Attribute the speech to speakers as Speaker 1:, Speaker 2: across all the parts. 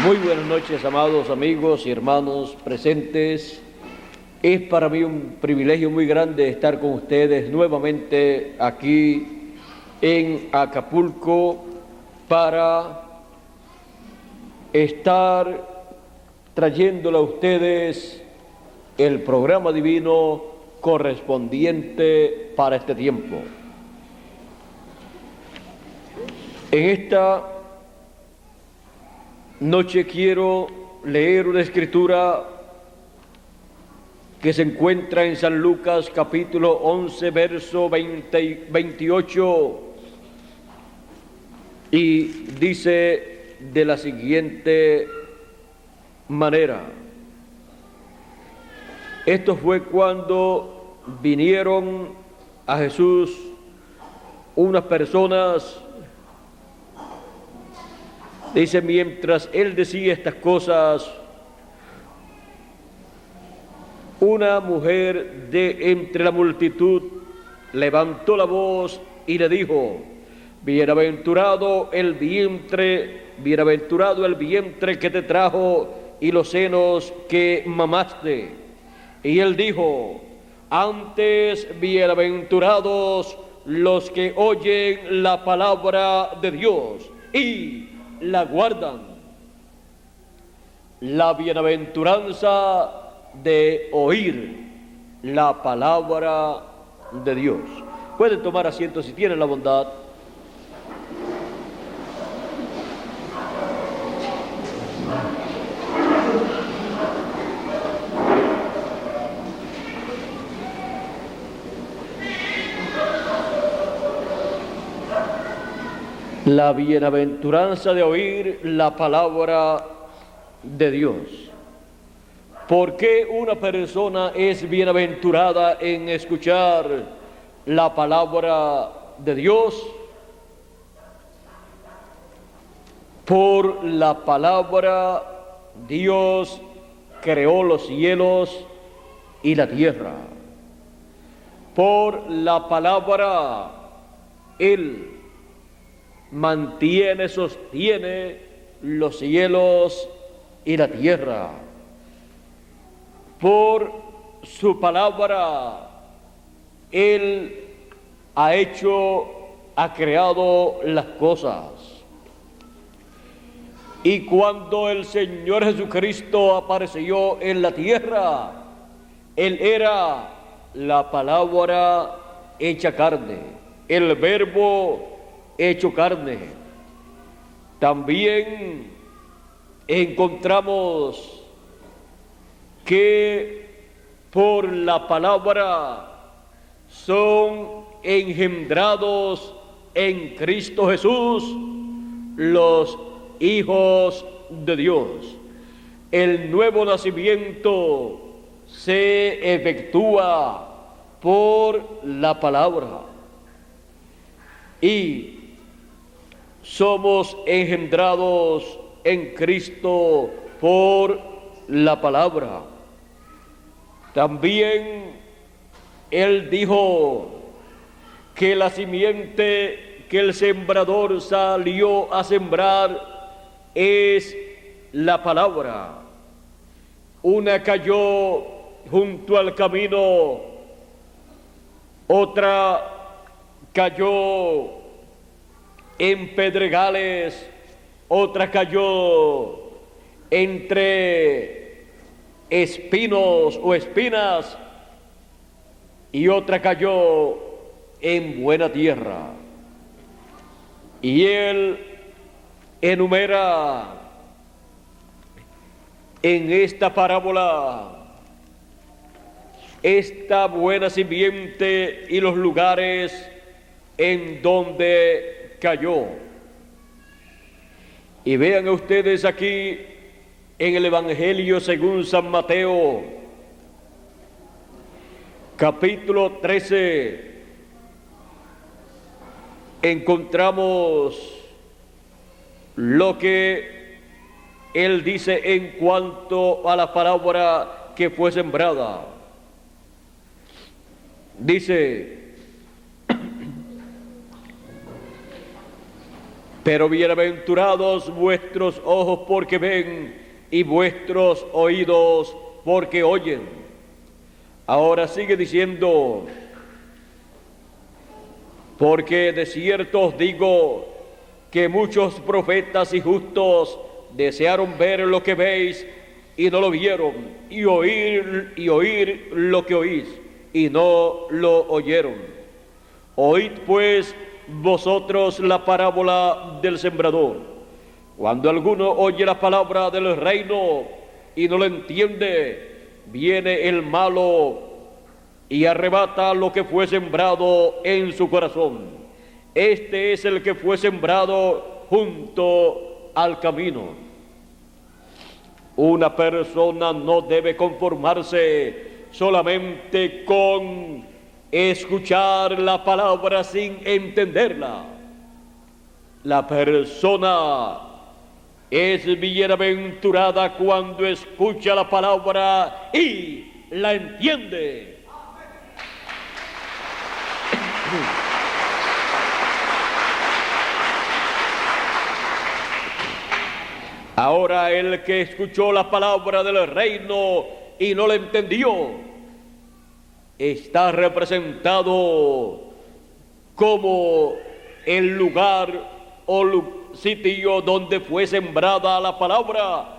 Speaker 1: Muy buenas noches, amados amigos y hermanos presentes. Es para mí un privilegio muy grande estar con ustedes nuevamente aquí en Acapulco para estar trayéndole a ustedes el programa divino correspondiente para este tiempo. En esta noche quiero leer una escritura que se encuentra en San Lucas capítulo 11, verso 28, y dice de la siguiente manera: esto fue cuando vinieron a Jesús unas personas. Dice, mientras él decía estas cosas, una mujer de entre la multitud levantó la voz y le dijo: bienaventurado el vientre que te trajo y los senos que mamaste. Y él dijo: antes bienaventurados los que oyen la palabra de Dios y la guardan. La bienaventuranza de oír la palabra de Dios. Pueden tomar asiento si tienen la bondad. La bienaventuranza de oír la palabra de Dios. ¿Por qué una persona es bienaventurada en escuchar la palabra de Dios? Por la palabra Dios creó los cielos y la tierra. Por la palabra Él sostiene los cielos y la tierra. Por su palabra Él ha creado las cosas. Y cuando el Señor Jesucristo apareció en la tierra, Él era la palabra hecha carne, el verbo hecho carne. También encontramos que por la palabra son engendrados en Cristo Jesús los hijos de Dios. El nuevo nacimiento se efectúa por la palabra y somos engendrados en Cristo por la palabra. También Él dijo que la simiente que el sembrador salió a sembrar es la palabra. Una cayó junto al camino, otra cayó en pedregales, otra cayó entre espinos o espinas y otra cayó en buena tierra. Y Él enumera en esta parábola esta buena simiente y los lugares en donde cayó. Y vean ustedes aquí en el Evangelio según San Mateo, capítulo 13, encontramos lo que Él dice en cuanto a la palabra que fue sembrada. Dice: Pero bienaventurados vuestros ojos porque ven y vuestros oídos porque oyen. Ahora sigue diciendo, porque de cierto os digo que muchos profetas y justos desearon ver lo que veis y no lo vieron, y oír lo que oís y no lo oyeron. Oíd pues vosotros la parábola del sembrador. Cuando alguno oye la palabra del reino y no lo entiende, viene el malo y arrebata lo que fue sembrado en su corazón. Este es el que fue sembrado junto al camino. Una persona no debe conformarse solamente con escuchar la palabra sin entenderla. La persona es bienaventurada cuando escucha la palabra y la entiende. Ahora el que escuchó la palabra del reino y no la entendió, está representado como el lugar o sitio donde fue sembrada la palabra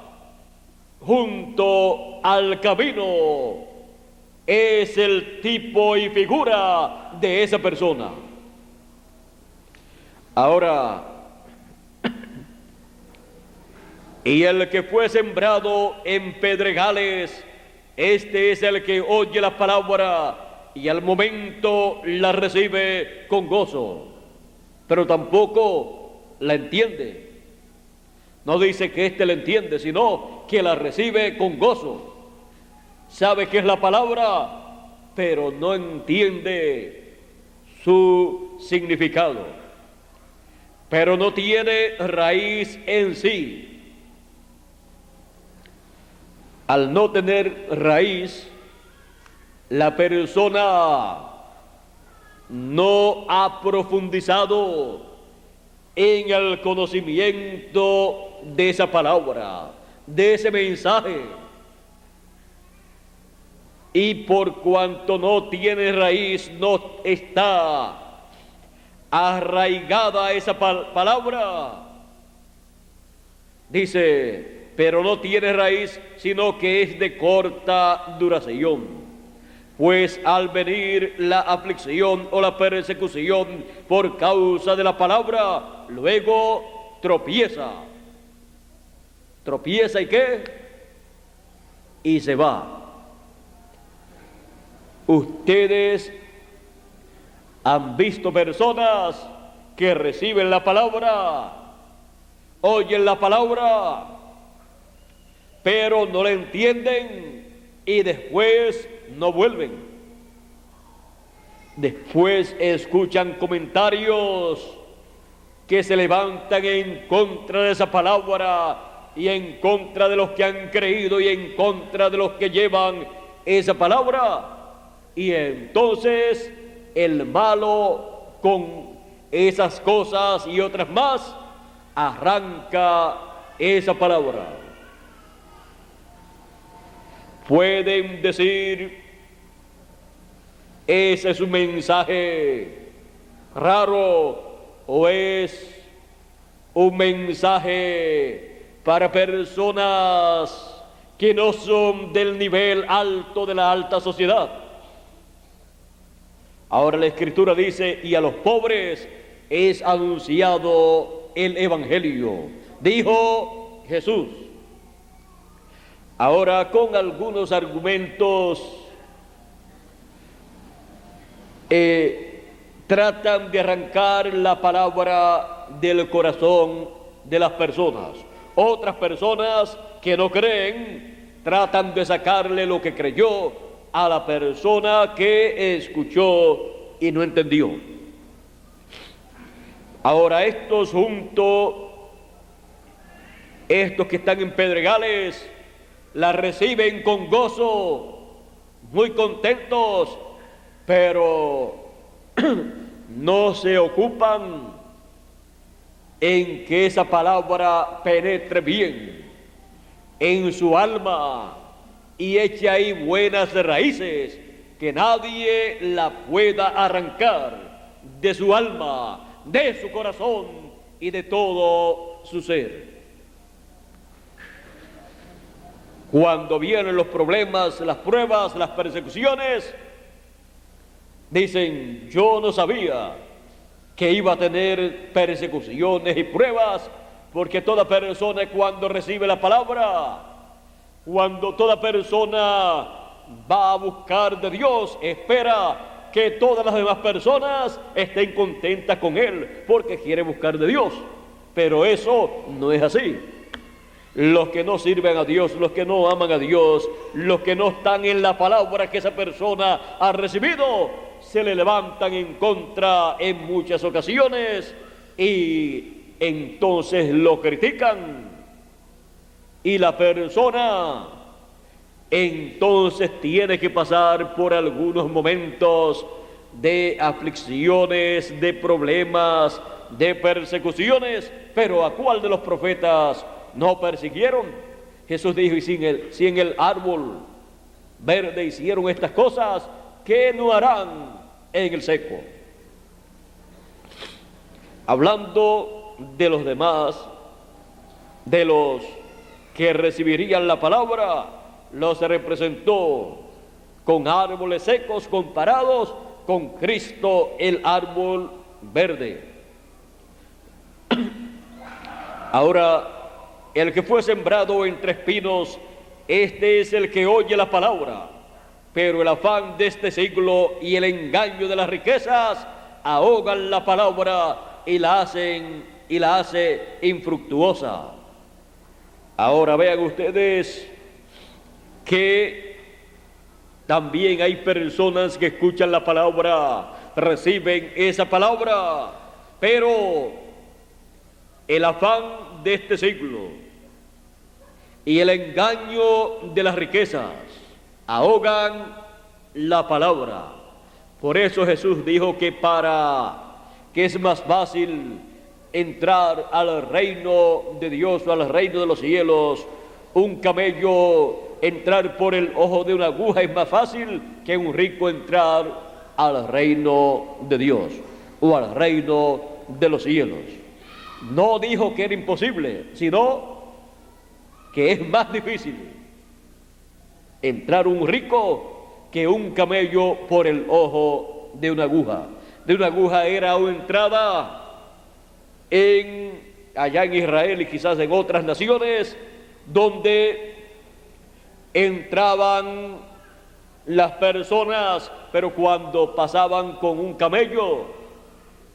Speaker 1: junto al camino. Es el tipo y figura de esa persona. Ahora, y el que fue sembrado en pedregales, este es el que oye la palabra y al momento la recibe con gozo, pero tampoco la entiende. No dice que éste la entiende, sino que la recibe con gozo. Sabe que es la palabra, pero no entiende su significado. Pero no tiene raíz en sí. Al no tener raíz, la persona no ha profundizado en el conocimiento de esa palabra, de ese mensaje. Y por cuanto no tiene raíz, no está arraigada esa palabra. Dice, pero no tiene raíz, sino que es de corta duración. Pues al venir la aflicción o la persecución por causa de la palabra, luego tropieza. ¿Tropieza y qué? Y se va. Ustedes han visto personas que reciben la palabra, oyen la palabra, pero no la entienden y después no vuelven. Después escuchan comentarios que se levantan en contra de esa palabra y en contra de los que han creído y en contra de los que llevan esa palabra. Y entonces el malo con esas cosas y otras más arranca esa palabra. Pueden decir, ese es un mensaje raro o es un mensaje para personas que no son del nivel alto de la alta sociedad. Ahora la Escritura dice, y a los pobres es anunciado el Evangelio, dijo Jesús. Ahora con algunos argumentos tratan de arrancar la palabra del corazón de las personas. Otras personas que no creen tratan de sacarle lo que creyó a la persona que escuchó y no entendió. Ahora estos que están en pedregales, la reciben con gozo, muy contentos, pero no se ocupan en que esa palabra penetre bien en su alma y eche ahí buenas raíces, que nadie la pueda arrancar de su alma, de su corazón y de todo su ser. Cuando vienen los problemas, las pruebas, las persecuciones, dicen: yo no sabía que iba a tener persecuciones y pruebas, porque toda persona, cuando recibe la palabra, cuando toda persona va a buscar de Dios, espera que todas las demás personas estén contentas con él, porque quiere buscar de Dios. Pero eso no es así. Los que no sirven a Dios, los que no aman a Dios, los que no están en la palabra que esa persona ha recibido, se le levantan en contra en muchas ocasiones y entonces lo critican. Y la persona entonces tiene que pasar por algunos momentos de aflicciones, de problemas, de persecuciones. Pero ¿a cuál de los profetas no persiguieron? Jesús dijo: y si en el árbol verde hicieron estas cosas, ¿qué no harán en el seco? Hablando de los demás, de los que recibirían la palabra, los representó con árboles secos comparados con Cristo, el árbol verde. Ahora, el que fue sembrado entre espinos, este es el que oye la palabra, pero el afán de este siglo y el engaño de las riquezas ahogan la palabra y la hace infructuosa. Ahora vean ustedes que también hay personas que escuchan la palabra, reciben esa palabra, pero el afán de este siglo y el engaño de las riquezas ahogan la palabra. Por eso Jesús dijo que es más fácil entrar al reino de Dios o al reino de los cielos, un camello entrar por el ojo de una aguja es más fácil que un rico entrar al reino de Dios o al reino de los cielos. No dijo que era imposible, sino que es más difícil entrar un rico que un camello por el ojo de una aguja. De una aguja era una entrada allá en Israel y quizás en otras naciones, donde entraban las personas, pero cuando pasaban con un camello,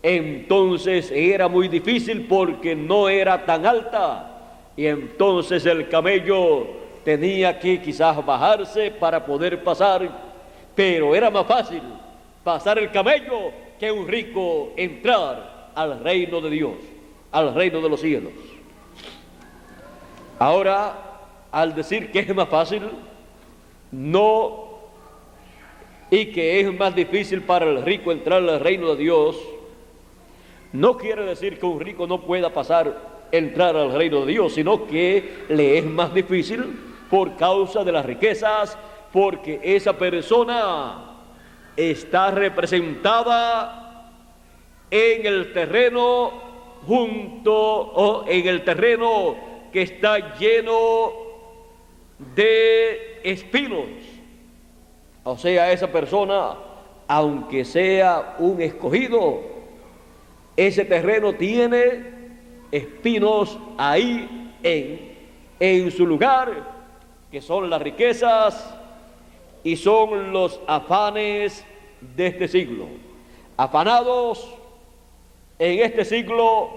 Speaker 1: entonces era muy difícil porque no era tan alta, y entonces el camello tenía que quizás bajarse para poder pasar, pero era más fácil pasar el camello que un rico entrar al reino de Dios, al reino de los cielos. Ahora, al decir que es más fácil, no, y que es más difícil para el rico entrar al reino de Dios, no quiere decir que un rico no pueda entrar al reino de Dios, sino que le es más difícil por causa de las riquezas, porque esa persona está representada en el terreno en el terreno que está lleno de espinos. O sea, esa persona, aunque sea un escogido, ese terreno tiene espinos ahí en su lugar, que son las riquezas y son los afanes de este siglo. Afanados en este siglo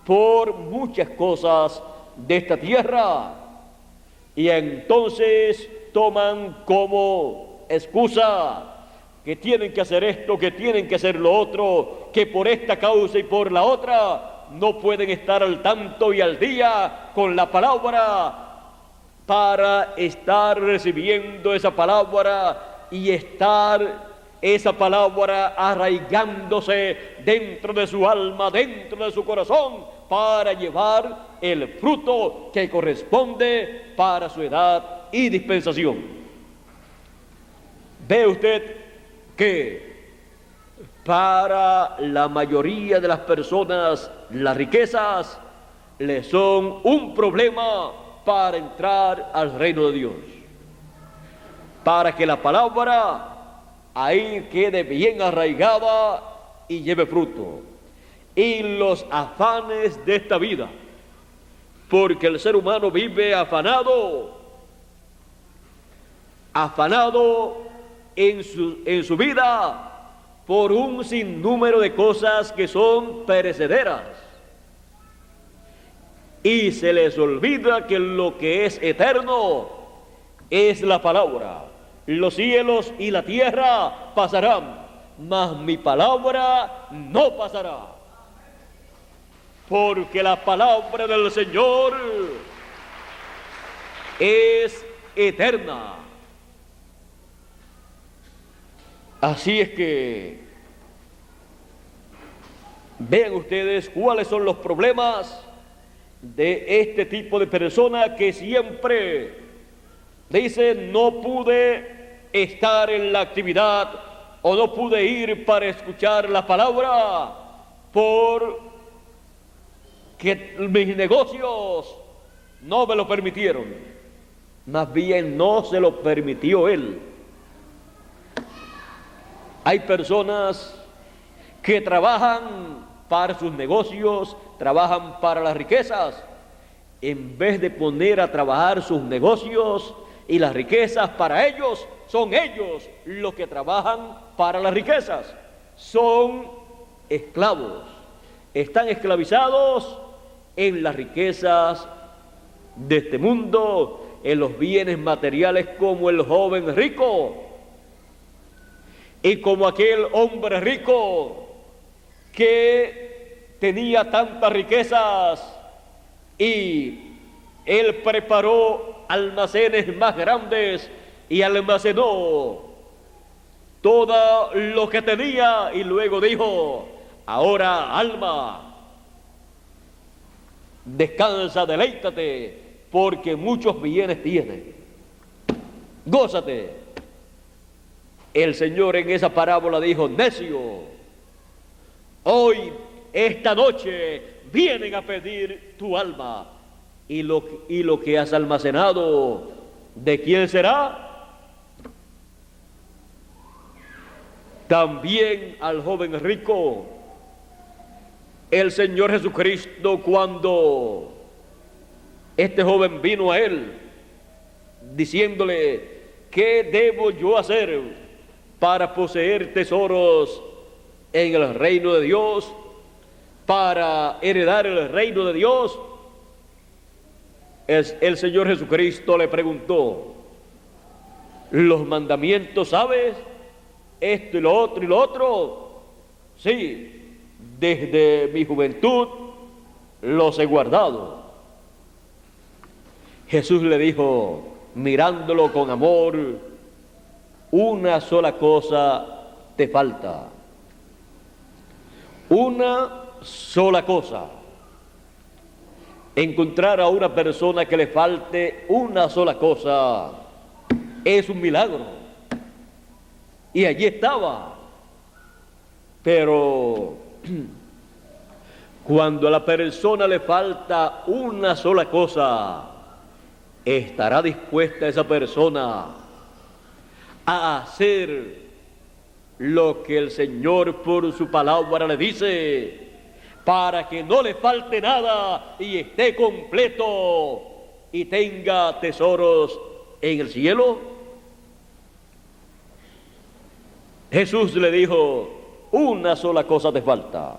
Speaker 1: por muchas cosas de esta tierra, y entonces toman como excusa que tienen que hacer esto, que tienen que hacer lo otro, que por esta causa y por la otra no pueden estar al tanto y al día con la palabra, para estar recibiendo esa palabra y estar esa palabra arraigándose dentro de su alma, dentro de su corazón, para llevar el fruto que corresponde para su edad y dispensación. Ve usted que para la mayoría de las personas las riquezas le son un problema para entrar al reino de Dios. Para que la palabra ahí quede bien arraigada y lleve fruto. Y los afanes de esta vida, porque el ser humano vive afanado en su vida por un sinnúmero de cosas que son perecederas. Y se les olvida que lo que es eterno es la palabra. Los cielos y la tierra pasarán, mas mi palabra no pasará. Porque la palabra del Señor es eterna. Así es que vean ustedes cuáles son los problemas de este tipo de persona que siempre dice: no pude estar en la actividad o no pude ir para escuchar la palabra porque mis negocios no me lo permitieron. Más bien no se lo permitió él. Hay personas que trabajan para sus negocios, trabajan para las riquezas, en vez de poner a trabajar sus negocios y las riquezas para ellos. Son ellos los que trabajan para las riquezas. Son esclavos, están esclavizados en las riquezas de este mundo, en los bienes materiales, como el joven rico y como aquel hombre rico que tenía tantas riquezas y él preparó almacenes más grandes y almacenó todo lo que tenía, y luego dijo: ahora, alma, descansa, deleítate, porque muchos bienes tienes, gózate. El Señor en esa parábola dijo: necio, hoy, esta noche, vienen a pedir tu alma, y lo que has almacenado, ¿de quién será? También al joven rico, el Señor Jesucristo, cuando este joven vino a él, diciéndole: ¿qué debo yo hacer para poseer tesoros en el reino de Dios, para heredar el reino de Dios? El Señor Jesucristo le preguntó: ¿los mandamientos sabes? Esto y lo otro y lo otro. Sí, desde mi juventud los he guardado. Jesús le dijo, mirándolo con amor: una sola cosa te falta. Una sola cosa. Encontrar a una persona que le falte una sola cosa es un milagro. Y allí estaba. Pero cuando a la persona le falta una sola cosa, ¿estará dispuesta esa persona a hacer lo que el Señor por su palabra le dice, para que no le falte nada y esté completo y tenga tesoros en el cielo? Jesús le dijo: una sola cosa te falta.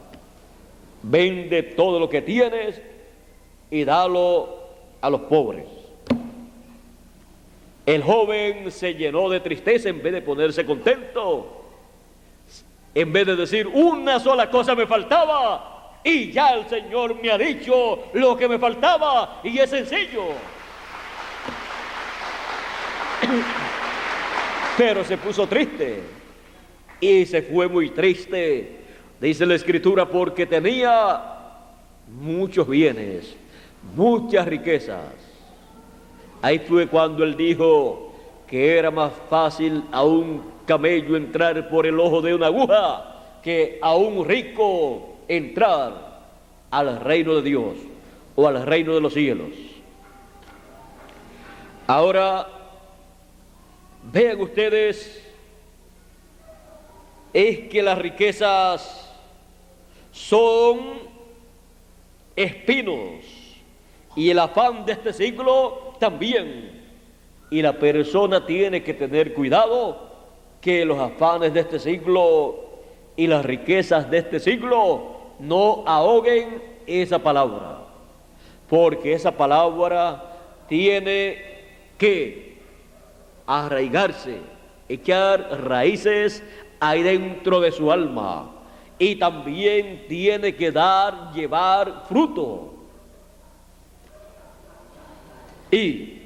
Speaker 1: Vende todo lo que tienes y dalo a los pobres. El joven se llenó de tristeza en vez de ponerse contento. En vez de decir: una sola cosa me faltaba y ya el Señor me ha dicho lo que me faltaba y es sencillo. Pero se puso triste y se fue muy triste, dice la Escritura, porque tenía muchos bienes, muchas riquezas. Ahí fue cuando él dijo que era más fácil a un camello entrar por el ojo de una aguja que a un rico entrar al reino de Dios o al reino de los cielos. Ahora, vean ustedes, es que las riquezas son espinos y el afán de este siglo también. Y la persona tiene que tener cuidado que los afanes de este siglo y las riquezas de este siglo no ahoguen esa palabra, porque esa palabra tiene que arraigarse, echar raíces ahí dentro de su alma, y también tiene que llevar fruto. Y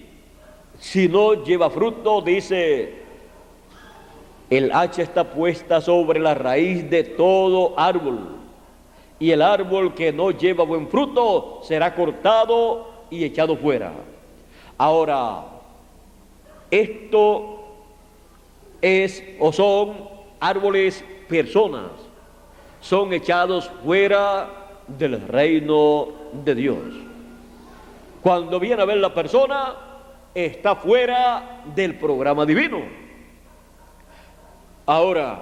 Speaker 1: si no lleva fruto, dice, el hacha está puesta sobre la raíz de todo árbol, y el árbol que no lleva buen fruto será cortado y echado fuera. Ahora, esto es o son árboles, personas, son echados fuera del reino de Dios. Cuando viene a ver la persona, está fuera del programa divino. Ahora,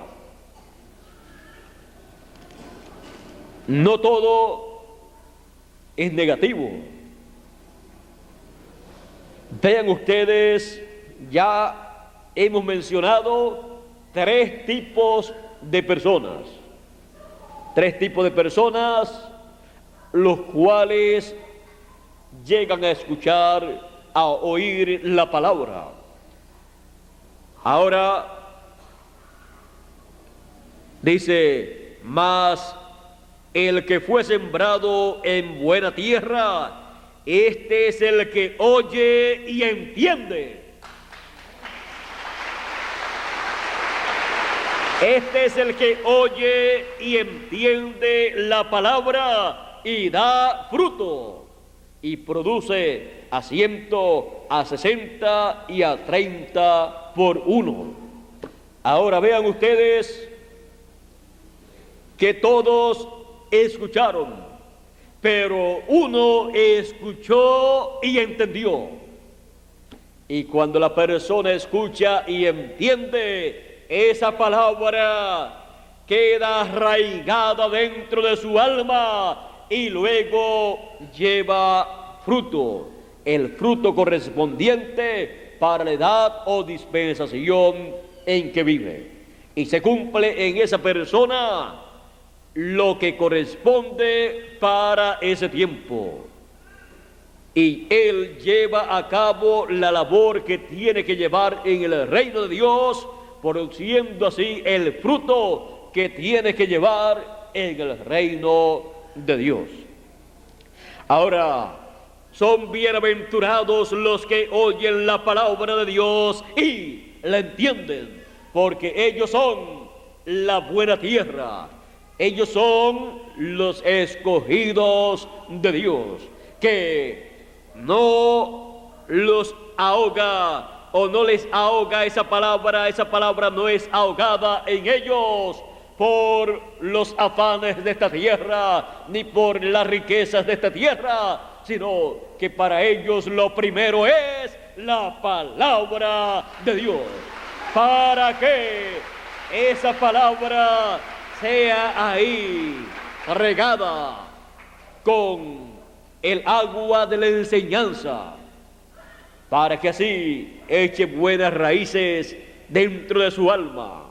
Speaker 1: no todo es negativo. Vean ustedes, ya hemos mencionado tres tipos de personas. Tres tipos de personas, los cuales llegan a escuchar, a oír la palabra. Ahora, dice, mas el que fue sembrado en buena tierra, este es el que oye y entiende. Este es el que oye y entiende la palabra y da fruto y produce a 100, a 60 y a 30 por uno. Ahora vean ustedes que todos escucharon, pero uno escuchó y entendió. Y cuando la persona escucha y entiende, esa palabra queda arraigada dentro de su alma y luego lleva fruto, el fruto correspondiente para la edad o dispensación en que vive. Y se cumple en esa persona lo que corresponde para ese tiempo. Y él lleva a cabo la labor que tiene que llevar en el reino de Dios, produciendo así el fruto que tiene que llevar en el reino de Dios. Ahora, son bienaventurados los que oyen la palabra de Dios y la entienden, porque ellos son la buena tierra, ellos son los escogidos de Dios, que no los ahoga o no les ahoga esa palabra no es ahogada en ellos por los afanes de esta tierra, ni por las riquezas de esta tierra, sino que para ellos lo primero es la palabra de Dios, para que esa palabra sea ahí regada con el agua de la enseñanza, para que así eche buenas raíces dentro de su alma.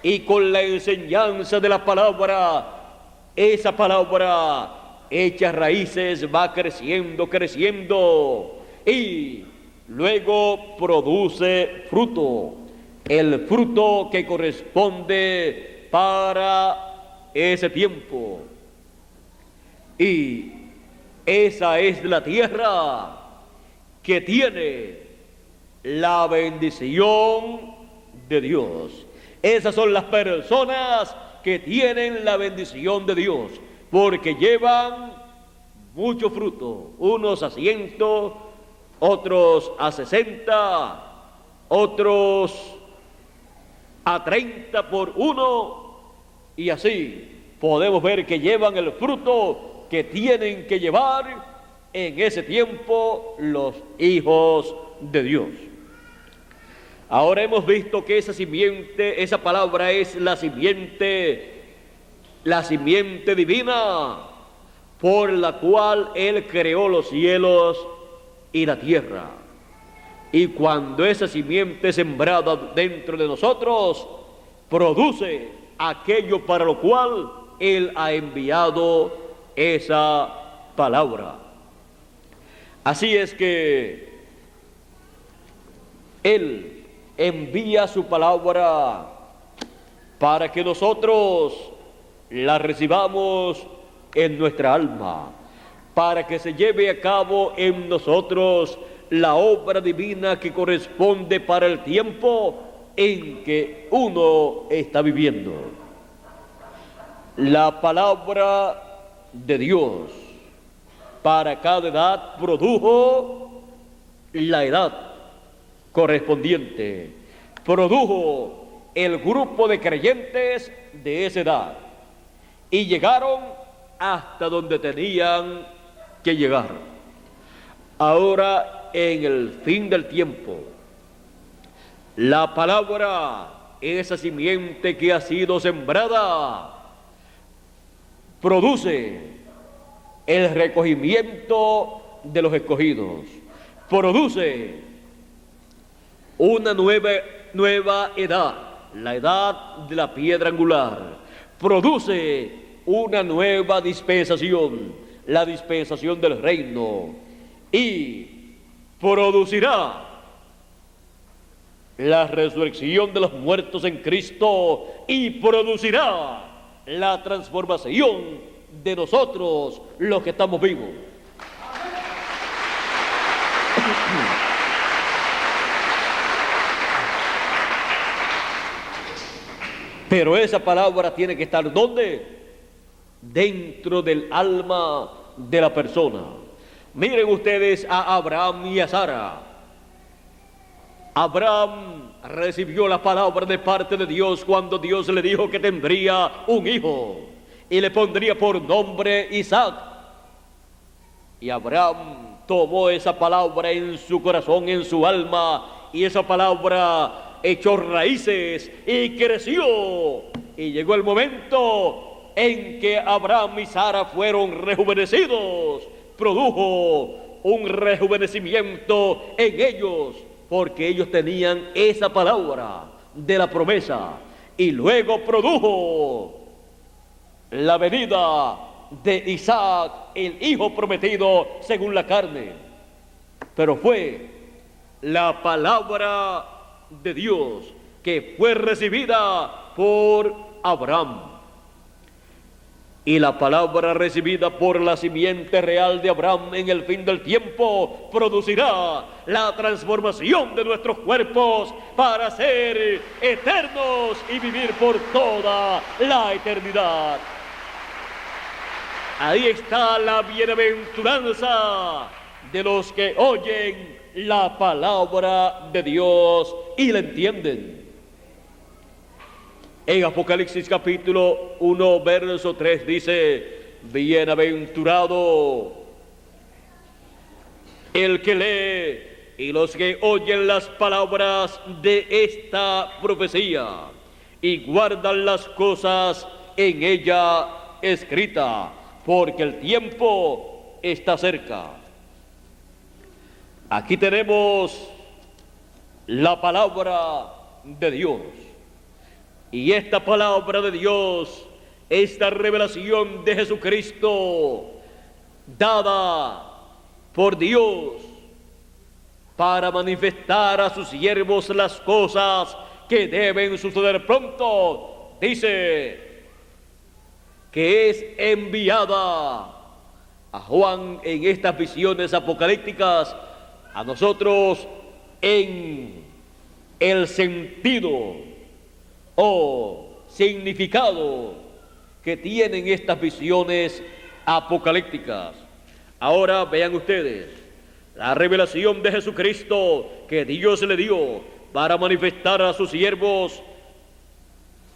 Speaker 1: Y con la enseñanza de la palabra, esa palabra echa raíces, va creciendo, creciendo, y luego produce fruto, el fruto que corresponde para ese tiempo. Y esa es la tierra que tiene la bendición de Dios. Esas son las personas que tienen la bendición de Dios, porque llevan mucho fruto, unos a 100, otros a 60, otros a 30 por uno, y así podemos ver que llevan el fruto que tienen que llevar en ese tiempo los hijos de Dios. Ahora hemos visto que esa simiente, esa palabra es la simiente divina, por la cual Él creó los cielos y la tierra. Y cuando esa simiente es sembrada dentro de nosotros, produce aquello para lo cual Él ha enviado esa palabra. Así es que Él envía su palabra para que nosotros la recibamos en nuestra alma, para que se lleve a cabo en nosotros la obra divina que corresponde para el tiempo en que uno está viviendo. La palabra de Dios para cada edad produjo la edad correspondiente, produjo el grupo de creyentes de esa edad y llegaron hasta donde tenían que llegar. Ahora, en el fin del tiempo, la palabra, esa simiente que ha sido sembrada, produce el recogimiento de los escogidos, produce una nueva edad, la edad de la piedra angular, produce una nueva dispensación, la dispensación del reino, y producirá la resurrección de los muertos en Cristo, y producirá la transformación de nosotros, los que estamos vivos. Pero esa palabra tiene que estar ¿dónde? Dentro del alma de la persona. Miren ustedes a Abraham y a Sara. Abraham recibió la palabra de parte de Dios cuando Dios le dijo que tendría un hijo y le pondría por nombre Isaac. Y Abraham tomó esa palabra en su corazón, en su alma, y esa palabra echó raíces y creció, y llegó el momento en que Abraham y Sara fueron rejuvenecidos. Produjo un rejuvenecimiento en ellos, porque ellos tenían esa palabra de la promesa, y luego produjo la venida de Isaac, el hijo prometido según la carne. Pero fue la palabra de Dios que fue recibida por Abraham, y la palabra recibida por la simiente real de Abraham en el fin del tiempo producirá la transformación de nuestros cuerpos para ser eternos y vivir por toda la eternidad. Ahí está la bienaventuranza de los que oyen la palabra de Dios y la entienden. En Apocalipsis capítulo 1, verso 3 dice: bienaventurado el que lee y los que oyen las palabras de esta profecía y guardan las cosas en ella escritas, porque el tiempo está cerca. Aquí tenemos la palabra de Dios. Y esta palabra de Dios, esta revelación de Jesucristo, dada por Dios para manifestar a sus siervos las cosas que deben suceder pronto, dice que es enviada a Juan en estas visiones apocalípticas, a nosotros en el sentido o significado que tienen estas visiones apocalípticas. Ahora vean ustedes la revelación de Jesucristo que Dios le dio para manifestar a sus siervos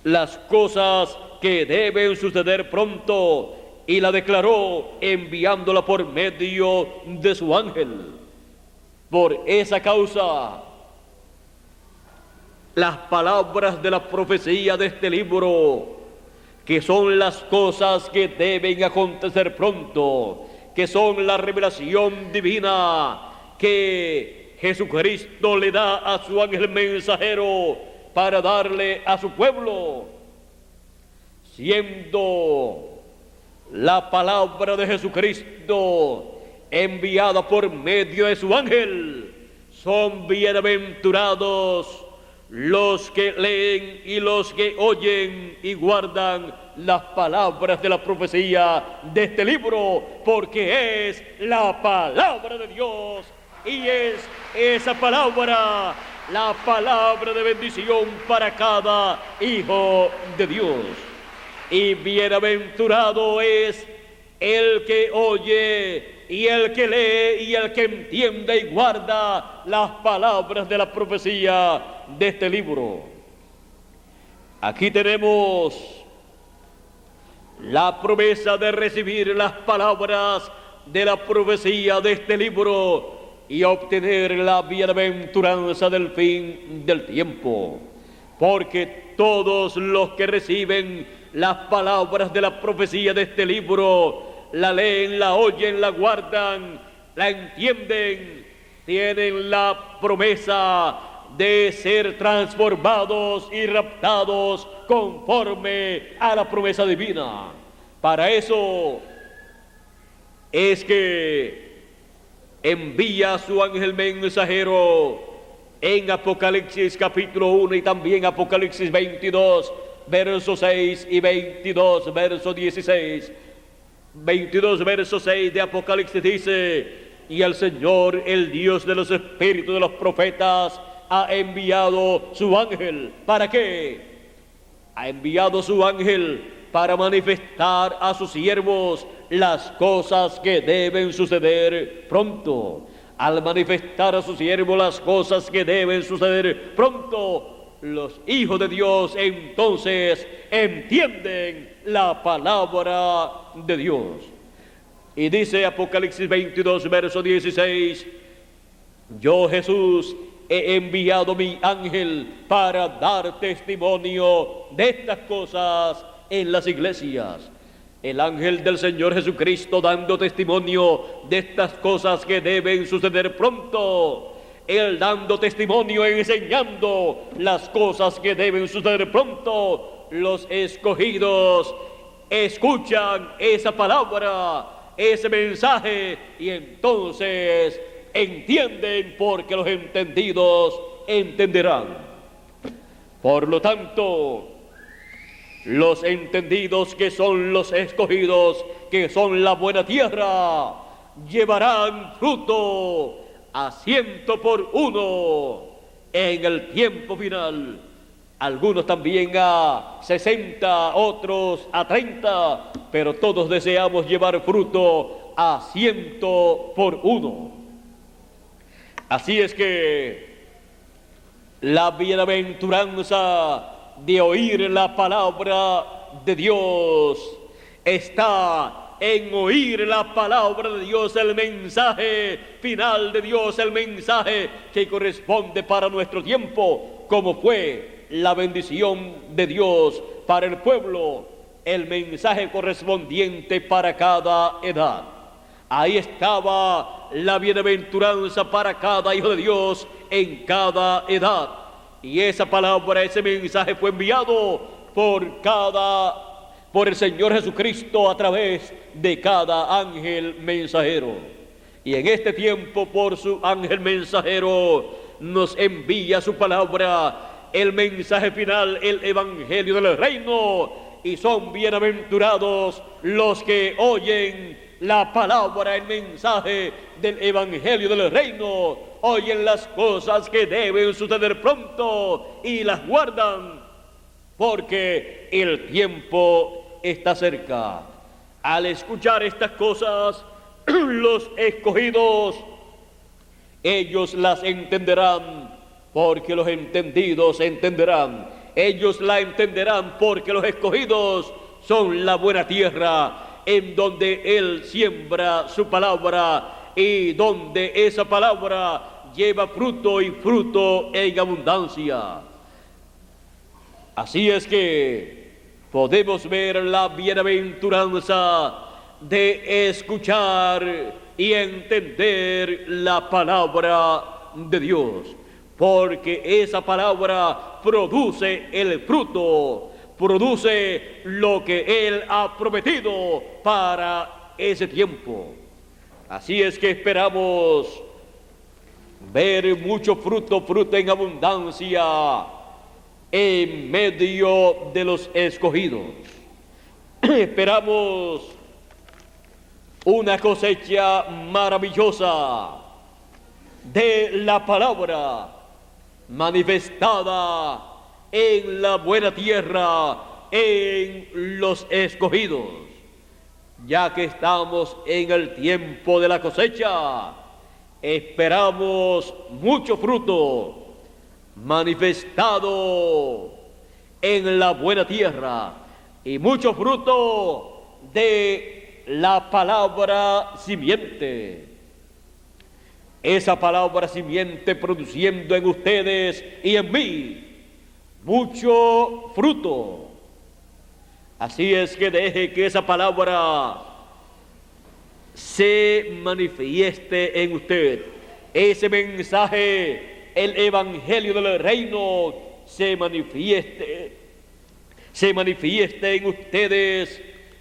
Speaker 1: las cosas que deben suceder pronto, y la declaró enviándola por medio de su ángel. Por esa causa, las palabras de la profecía de este libro, que son las cosas que deben acontecer pronto, que son la revelación divina que Jesucristo le da a su ángel mensajero para darle a su pueblo, siendo la palabra de Jesucristo enviada por medio de su ángel, son bienaventurados los que leen y los que oyen y guardan las palabras de la profecía de este libro, porque es la palabra de Dios y es esa palabra la palabra de bendición para cada hijo de Dios. Y bienaventurado es el que oye y el que lee y el que entiende y guarda las palabras de la profecía de este libro. Aquí tenemos la promesa de recibir las palabras de la profecía de este libro y obtener la bienaventuranza del fin del tiempo, porque todos los que reciben las palabras de la profecía de este libro, la leen, la oyen, la guardan, la entienden, tienen la promesa de ser transformados y raptados conforme a la promesa divina. Para eso es que envía a su ángel mensajero en Apocalipsis capítulo 1 y también Apocalipsis 22, versos 6 y 22, verso 16. 22, verso 6 de Apocalipsis dice: y el Señor, el Dios de los espíritus de los profetas, ha enviado su ángel. ¿Para qué? Ha enviado su ángel para manifestar a sus siervos las cosas que deben suceder pronto. Al manifestar a sus siervos las cosas que deben suceder pronto, los hijos de Dios entonces entienden la palabra de Dios. Y dice Apocalipsis 22, verso 16: yo, Jesús, he enviado mi ángel para dar testimonio de estas cosas en las iglesias. El ángel del Señor Jesucristo dando testimonio de estas cosas que deben suceder pronto. Él dando testimonio, enseñando las cosas que deben suceder pronto. Los escogidos escuchan esa palabra, ese mensaje, y entonces entienden, porque los entendidos entenderán. Por lo tanto, los entendidos, que son los escogidos, que son la buena tierra, llevarán fruto a 100 por 1 en el tiempo final. Algunos también a 60, otros a 30, pero todos deseamos llevar fruto a 100 por 1. Así es que la bienaventuranza de oír la palabra de Dios está en oír la palabra de Dios, el mensaje final de Dios, el mensaje que corresponde para nuestro tiempo, como fue la bendición de Dios para el pueblo, el mensaje correspondiente para cada edad. Ahí estaba la bienaventuranza para cada hijo de Dios en cada edad. Y esa palabra, ese mensaje fue enviado por el Señor Jesucristo a través de cada ángel mensajero. Y en este tiempo, por su ángel mensajero, nos envía su palabra, el mensaje final, el evangelio del reino. Y son bienaventurados los que oyen la palabra, el mensaje del evangelio del reino, oyen las cosas que deben suceder pronto y las guardan, porque el tiempo está cerca. Al escuchar estas cosas, los escogidos, ellos las entenderán, porque los entendidos entenderán. Ellos la entenderán, porque los escogidos son la buena tierra, en donde Él siembra su palabra, y donde esa palabra lleva fruto, y fruto en abundancia. Así es que podemos ver la bienaventuranza de escuchar y entender la palabra de Dios, porque esa palabra produce el fruto, produce lo que Él ha prometido para ese tiempo. Así es que esperamos ver mucho fruto, fruto en abundancia, en medio de los escogidos. Esperamos una cosecha maravillosa de la palabra manifestada en la buena tierra, en los escogidos. Ya que estamos en el tiempo de la cosecha, esperamos mucho fruto manifestado en la buena tierra, y mucho fruto de la palabra simiente. Esa palabra simiente produciendo en ustedes y en mí mucho fruto. Así es que deje que esa palabra se manifieste en usted. Ese mensaje, el evangelio del reino, se manifieste en ustedes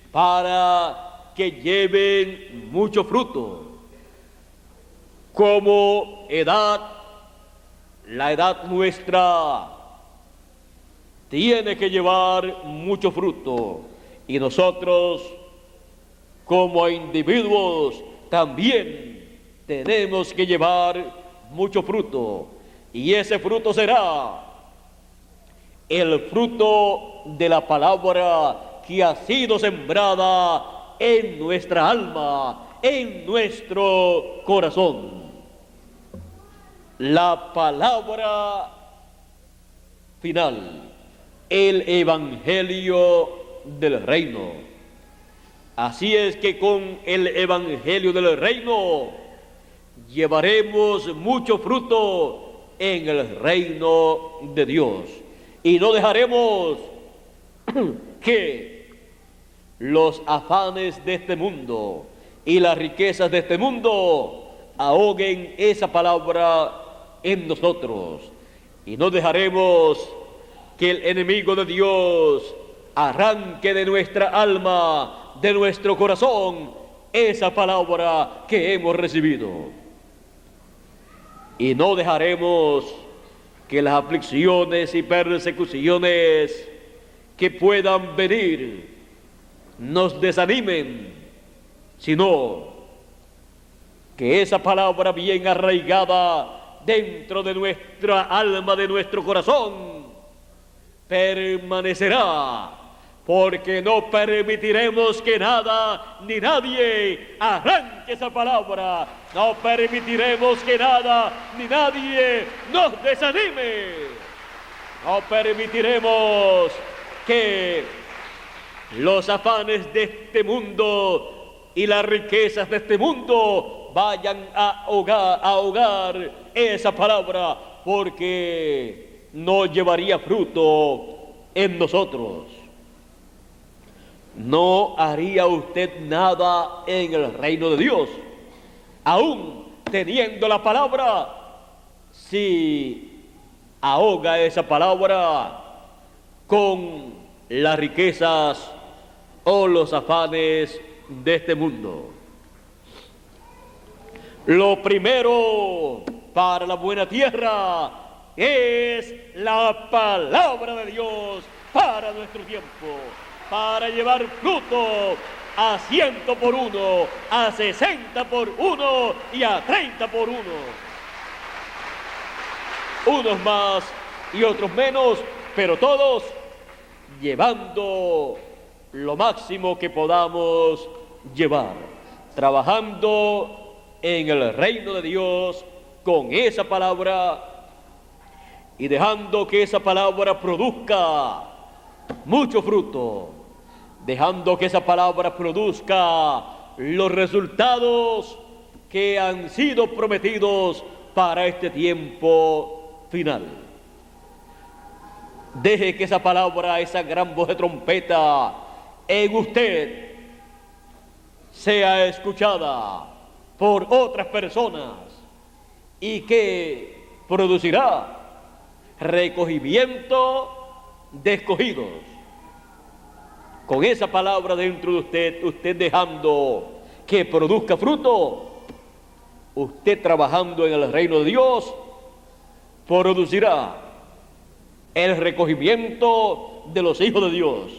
Speaker 1: para que lleven mucho fruto. Como edad, la edad nuestra tiene que llevar mucho fruto, y nosotros como individuos también tenemos que llevar mucho fruto, y ese fruto será el fruto de la palabra que ha sido sembrada en nuestra alma, en nuestro corazón. La palabra final, el evangelio del reino. Así es que con el evangelio del reino llevaremos mucho fruto en el reino de Dios, y no dejaremos que los afanes de este mundo y las riquezas de este mundo ahoguen esa palabra en nosotros, y no dejaremos que el enemigo de Dios arranque de nuestra alma, de nuestro corazón, esa palabra que hemos recibido. Y no dejaremos que las aflicciones y persecuciones que puedan venir nos desanimen, sino que esa palabra bien arraigada dentro de nuestra alma, de nuestro corazón, permanecerá, porque no permitiremos que nada ni nadie arranque esa palabra. No permitiremos que nada ni nadie nos desanime. No permitiremos que los afanes de este mundo y las riquezas de este mundo vayan a ahogar esa palabra, porque no llevaría fruto en nosotros. No haría usted nada en el reino de Dios, aún teniendo la palabra, si ahoga esa palabra con las riquezas o los afanes de este mundo. Lo primero para la buena tierra es la palabra de Dios para nuestro tiempo, para llevar fruto a 100 por 1, a 60 por 1 y a 30 por 1. Unos más y otros menos, pero todos llevando lo máximo que podamos llevar, trabajando en el reino de Dios con esa palabra y dejando que esa palabra produzca mucho fruto, dejando que esa palabra produzca los resultados que han sido prometidos para este tiempo final. Deje que esa palabra, esa gran voz de trompeta en usted sea escuchada por otras personas y que producirá recogimiento de escogidos. Con esa palabra dentro de usted, usted dejando que produzca fruto, usted trabajando en el reino de Dios, producirá el recogimiento de los hijos de Dios.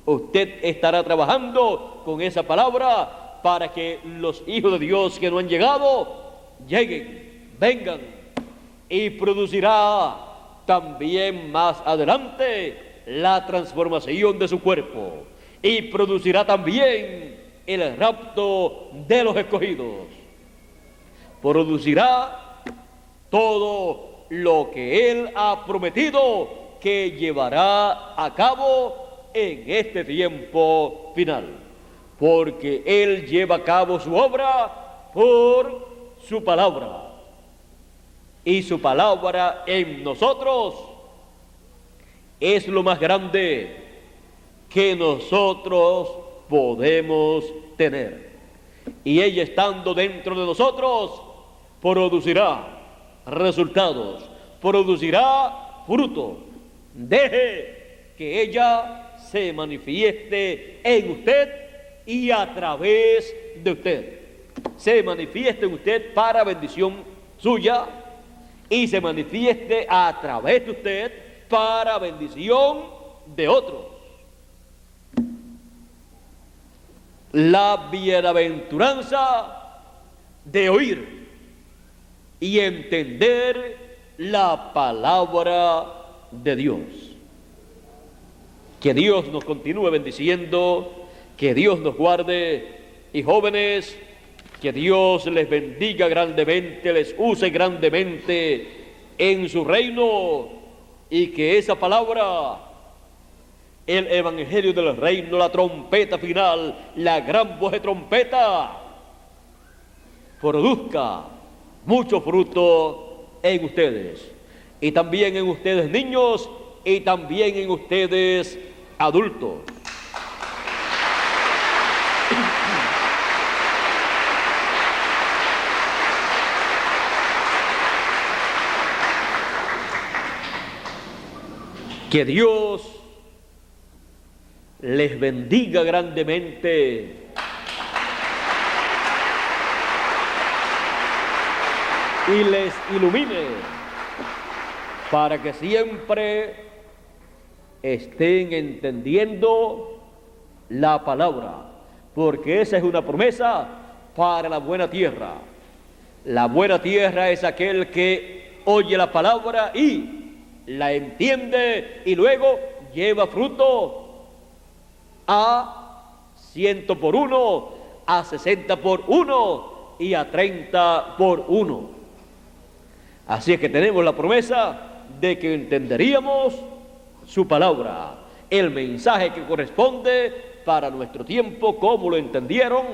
Speaker 1: Usted estará trabajando con esa palabra para que los hijos de Dios que no han llegado, lleguen, vengan, y producirá también más adelante la transformación de su cuerpo, y producirá también el rapto de los escogidos. Producirá todo lo que Él ha prometido que llevará a cabo en este tiempo final, porque Él lleva a cabo su obra por su palabra, y su palabra en nosotros es lo más grande que nosotros podemos tener, y ella, estando dentro de nosotros, producirá resultados, producirá fruto. Deje que ella se manifieste en usted y a través de usted. Se manifieste en usted para bendición suya y se manifieste a través de usted para bendición de otros. La bienaventuranza de oír y entender la palabra de Dios. Que Dios nos continúe bendiciendo, que Dios nos guarde, y jóvenes, que Dios les bendiga grandemente, les use grandemente en su reino, y que esa palabra, el evangelio del reino, la trompeta final, la gran voz de trompeta, produzca mucho fruto en ustedes, y también en ustedes niños, y también en ustedes adultos. Que Dios les bendiga grandemente y les ilumine para que siempre estén entendiendo la palabra, porque esa es una promesa para la buena tierra. La buena tierra es aquel que oye la palabra y la entiende y luego lleva fruto a 100 por 1, a 60 por 1 y a 30 por 1. Así es que tenemos la promesa de que entenderíamos su palabra, el mensaje que corresponde para nuestro tiempo, como lo entendieron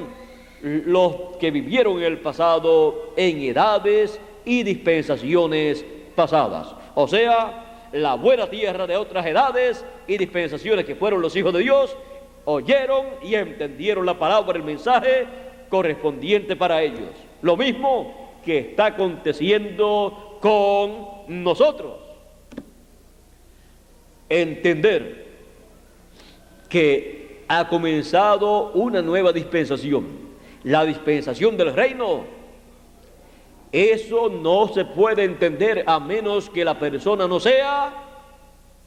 Speaker 1: los que vivieron en el pasado en edades y dispensaciones pasadas. O sea, la buena tierra de otras edades y dispensaciones que fueron los hijos de Dios, oyeron y entendieron la palabra, el mensaje correspondiente para ellos. Lo mismo que está aconteciendo con nosotros. Entender que ha comenzado una nueva dispensación, la dispensación del reino. Eso no se puede entender a menos que la persona no sea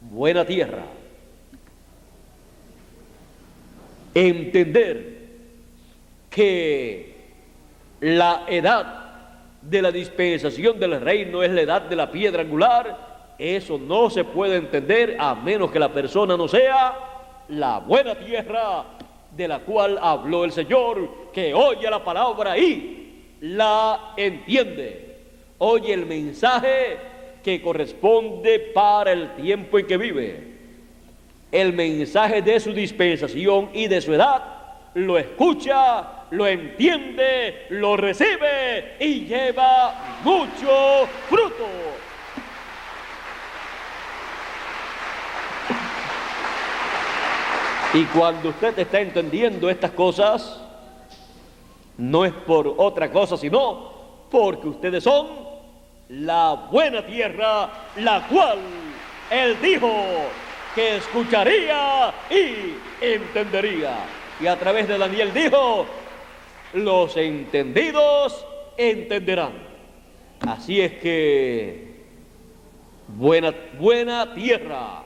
Speaker 1: buena tierra. Entender que la edad de la dispensación del reino es la edad de la piedra angular, eso no se puede entender a menos que la persona no sea la buena tierra de la cual habló el Señor, que oye la palabra y la entiende. Oye el mensaje que corresponde para el tiempo en que vive. El mensaje de su dispensación y de su edad lo escucha, lo entiende, lo recibe y lleva mucho fruto. Y cuando usted está entendiendo estas cosas, no es por otra cosa, sino porque ustedes son la buena tierra, la cual Él dijo que escucharía y entendería. Y a través de Daniel dijo, los entendidos entenderán. Así es que, buena tierra,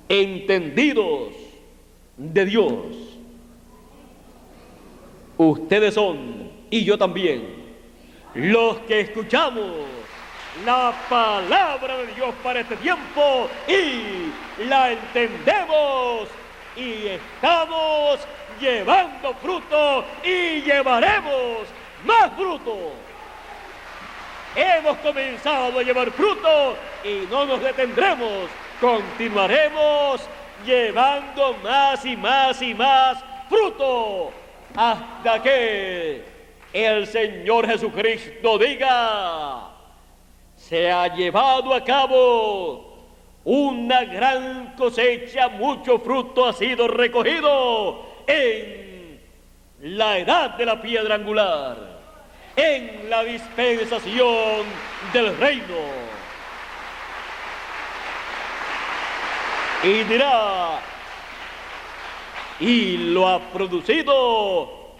Speaker 1: entendidos de Dios, ustedes son, y yo también, los que escuchamos la palabra de Dios para este tiempo y la entendemos y estamos llevando fruto y llevaremos más fruto. Hemos comenzado a llevar fruto y no nos detendremos. Continuaremos llevando más y más y más fruto hasta que el Señor Jesucristo diga: se ha llevado a cabo una gran cosecha, mucho fruto ha sido recogido en la edad de la piedra angular, en la dispensación del reino. Y dirá: y lo ha producido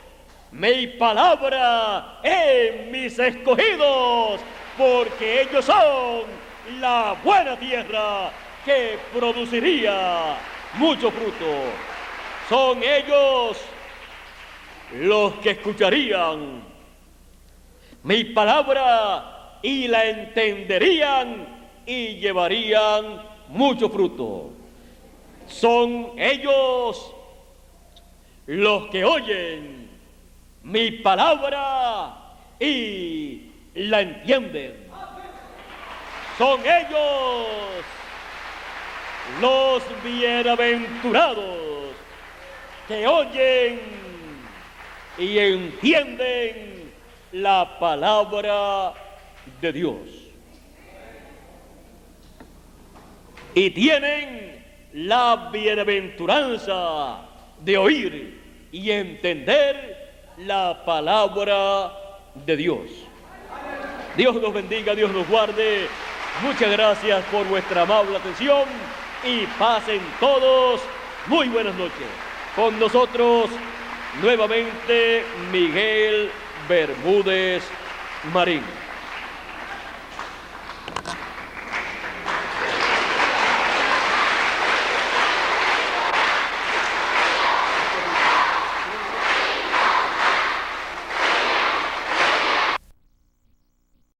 Speaker 1: mi palabra en mis escogidos, porque ellos son la buena tierra que produciría mucho fruto. Son ellos los que escucharían mi palabra y la entenderían y llevarían mucho fruto. Son ellos los que oyen mi palabra y la entienden. Son ellos los bienaventurados que oyen y entienden la palabra de Dios y tienen la bienaventuranza de oír y entender la palabra de Dios. Dios nos bendiga, Dios nos guarde. Muchas gracias por vuestra amable atención y pasen todos muy buenas noches. Con nosotros nuevamente Miguel Bermúdez Marín.